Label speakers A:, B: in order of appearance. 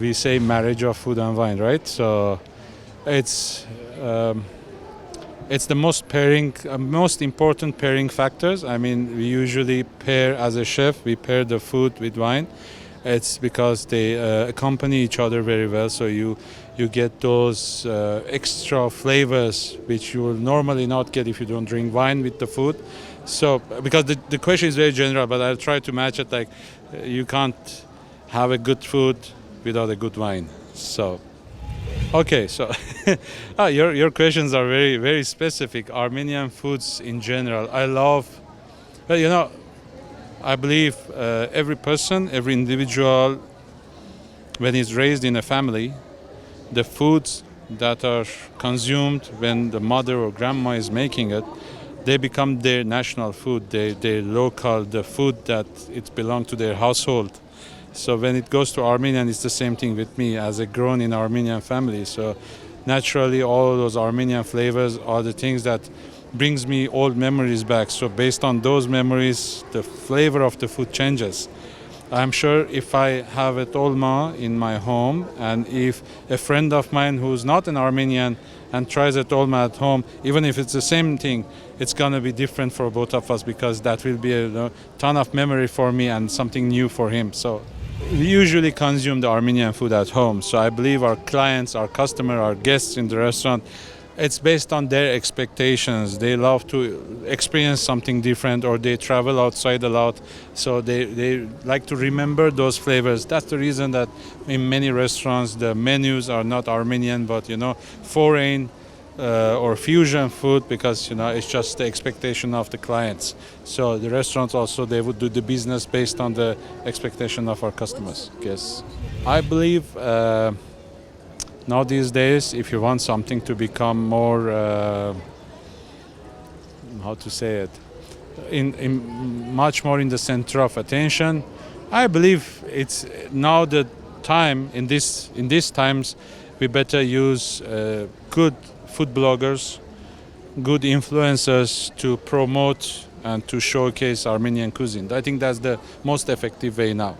A: We say marriage of food and wine, right? So it's it's the most important pairing factors. I mean, we usually pair as a chef. We pair the food with wine. It's because they accompany each other very well. So you get those extra flavors which you will normally not get if you don't drink wine with the food. So because the question is very general, but I'll try to match it. Like you can't have a good food without a good wine. So, okay, so your questions are very, very specific. Armenian foods in general, I love. Well, I believe every person, every individual, when he's raised in a family, the foods that are consumed when the mother or grandma is making it, they become their national food, their local, the food that it belongs to their household. So when it goes to Armenian, it's the same thing with me as a grown in Armenian family. So naturally, all those Armenian flavors are the things that brings me old memories back. So based on those memories, the flavor of the food changes. I'm sure if I have a dolma in my home and if a friend of mine who's not an Armenian and tries a dolma at home, even if it's the same thing, it's going to be different for both of us because that will be a ton of memory for me and something new for him. So we usually consume the Armenian food at home. So I believe our clients, our customer, our guests in the restaurant, it's based on their expectations. They love to experience something different or they travel outside a lot. So they like to remember those flavors. That's the reason that in many restaurants the menus are not Armenian but foreign or fusion food because it's just the expectation of the clients. So the restaurants also, they would do the business based on the expectation of our customers. Yes, I believe now these days, if you want something to become more, how to say it, in much more in the center of attention, I believe it's now the time in these times we better use good food bloggers, good influencers to promote and to showcase Armenian cuisine. I think that's the most effective way now.